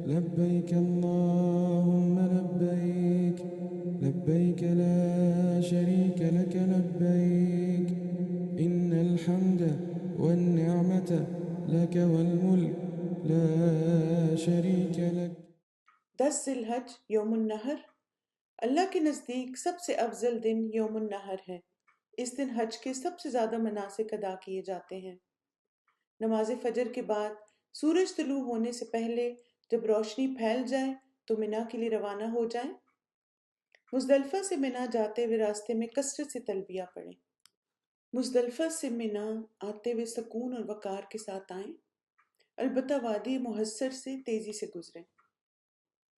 لبيك اللهم لبيك لبيك لا شريك لك لبيك إن الحمد والنعمة لك والملك لا شريك لك۔ 10 ذی الحج یوم النحر اللہ کے نزدیک سب سے افضل دن یوم النحر ہے۔ اس دن حج کے سب سے زیادہ مناسک ادا کیے جاتے ہیں۔ نماز فجر کے بعد سورج طلوع ہونے سے پہلے جب روشنی پھیل جائے تو منا کے لیے روانہ ہو جائیں۔ مزدلفہ سے منا جاتے ہوئے راستے میں کثرت سے تلبیہ پڑھیں۔ مزدلفہ سے منا آتے ہوئے سکون اور وقار کے ساتھ آئیں، البتہ وادی محصر سے تیزی سے گزریں۔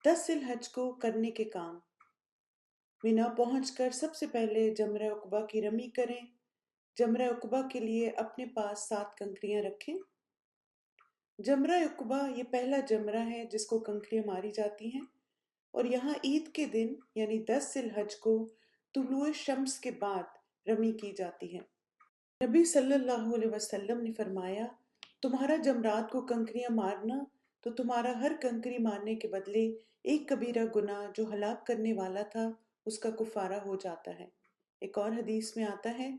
10 ذی الحج کو کرنے کے کام: منا پہنچ کر سب سے پہلے جمرہ عقبہ کی رمی کریں۔ جمرہ عقبہ کے لیے اپنے پاس 7 کنکریاں رکھیں۔ جمرہ عقبہ یہ پہلا جمرہ ہے جس کو کنکریاں ماری جاتی ہیں، اور یہاں عید کے دن یعنی 10 ذی الحج کو طلوع شمس کے بعد رمی کی جاتی ہے۔ نبی صلی اللہ علیہ وسلم نے فرمایا، تمہارا جمرات کو کنکریاں مارنا تو تمہارا ہر کنکری مارنے کے بدلے ایک کبیرہ گناہ جو ہلاک کرنے والا تھا اس کا کفارہ ہو جاتا ہے۔ ایک اور حدیث میں آتا ہے،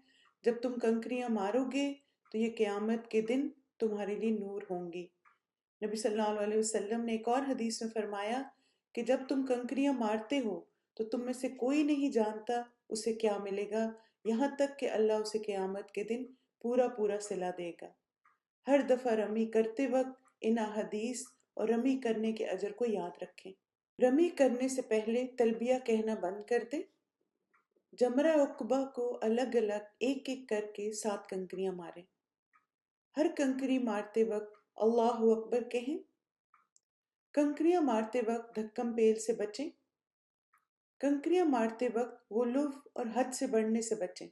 جب تم کنکریاں مارو گے تو یہ قیامت کے دن تمہارے لیے نور ہوں گی۔ نبی صلی اللہ علیہ وسلم نے ایک اور حدیث میں فرمایا کہ جب تم کنکریاں مارتے ہو تو تم میں سے کوئی نہیں جانتا اسے کیا ملے گا، یہاں تک کہ اللہ اسے قیامت کے دن پورا پورا صلہ دے گا۔ ہر دفعہ رمی کرتے وقت ان احادیث اور رمی کرنے کے اجر کو یاد رکھیں۔ رمی کرنے سے پہلے تلبیہ کہنا بند کر دیں۔ جمرہ عقبہ کو الگ الگ ایک ایک کر کے 7 کنکریاں ماریں۔ ہر کنکری مارتے وقت اللہ اکبر کہیں۔ کنکریاں مارتے وقت دھکم پیل سے بچیں۔ کنکریاں مارتے وقت غلو اور حد سے بڑھنے سے بچیں۔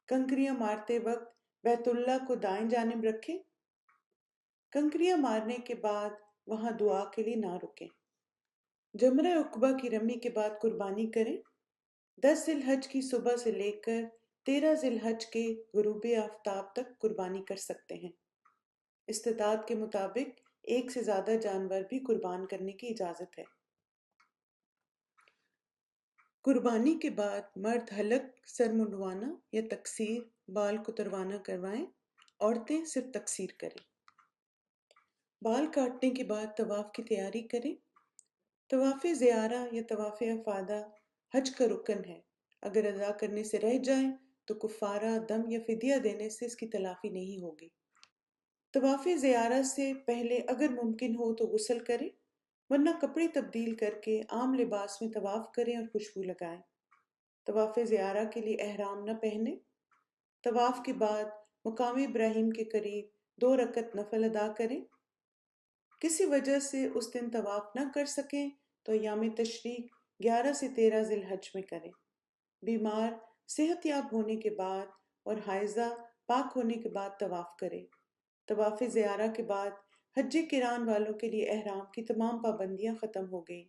کنکریاں مارتے وقت بیت اللہ کو دائیں جانب رکھیں۔ کنکریاں مارنے کے بعد وہاں دعا کے لیے نہ رکیں۔ جمرہ عقبہ کی رمی کے بعد قربانی کریں۔ 10 ذی الحج کی صبح سے لے کر 13 ذی الحج کے غروب آفتاب تک قربانی کر سکتے ہیں۔ استطاعت کے مطابق ایک سے زیادہ جانور بھی قربان کرنے کی اجازت ہے۔ قربانی کے بعد مرد حلق سر منڈوانا یا تقصیر بال کتروانا کروائیں، عورتیں صرف تقصیر کریں۔ بال کاٹنے کے بعد طواف کی تیاری کریں۔ طواف زیارہ یا طواف افادہ حج کا رکن ہے، اگر ادا کرنے سے رہ جائیں تو کفارہ دم یا فدیہ دینے سے اس کی تلافی نہیں ہوگی۔ طواف زیارہ سے پہلے اگر ممکن ہو تو غسل کریں، ورنہ کپڑے تبدیل کر کے عام لباس میں طواف کریں اور خوشبو لگائیں۔ طواف زیارہ کے لیے احرام نہ پہنیں۔ طواف کے بعد مقام ابراہیم کے قریب 2 رکعت نفل ادا کریں۔ کسی وجہ سے اس دن طواف نہ کر سکیں تو ایام تشریق 11 سے 13 ذی الحج میں کریں۔ بیمار صحت یاب ہونے کے بعد اور حائضہ پاک ہونے کے بعد طواف کریں۔ طواف زیارہ کے بعد حج قران والوں کے لیے احرام کی تمام پابندیاں ختم ہو گئیں۔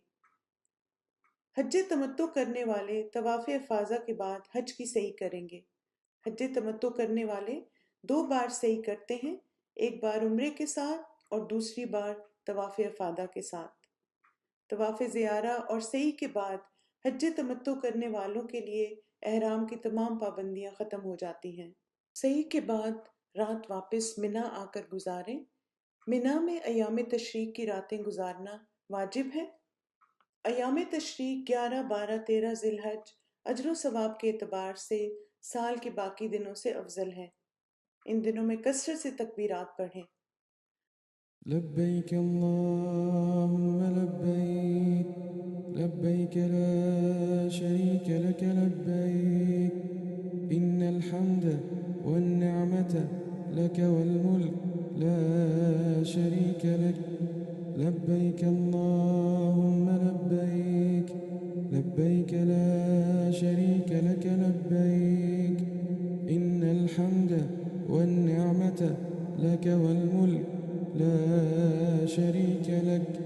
حج تمتع کرنے والے طواف افاضہ کے بعد حج کی صحیح کریں گے۔ حج تمتع کرنے والے 2 بار صحیح کرتے ہیں، ایک بار عمرے کے ساتھ اور دوسری بار طواف افاضہ کے ساتھ۔ طواف زیارہ اور صحیح کے بعد حج تمتع کرنے والوں کے لیے احرام کی تمام پابندیاں ختم ہو جاتی ہیں۔ صحیح کے بعد رات واپس منا آ کر گزاریں۔ منا میں ایام تشریق کی راتیں گزارنا واجب ہے۔ ایام تشریق 11، 12، 13 ذی الحج اجر و ثواب کے اعتبار سے سال کے باقی دنوں سے افضل ہے۔ ان دنوں میں کثرت سے تکبیرات پڑھیں۔ لبيك اللهم لبيك لبيك لا شريك لك لبيك إن الحمد والنعمة لك والملك لا شريك لك لبيك اللهم لبيك لبيك لا شريك لك لبيك إن الحمد والنعمة لك والملك لا شريك لك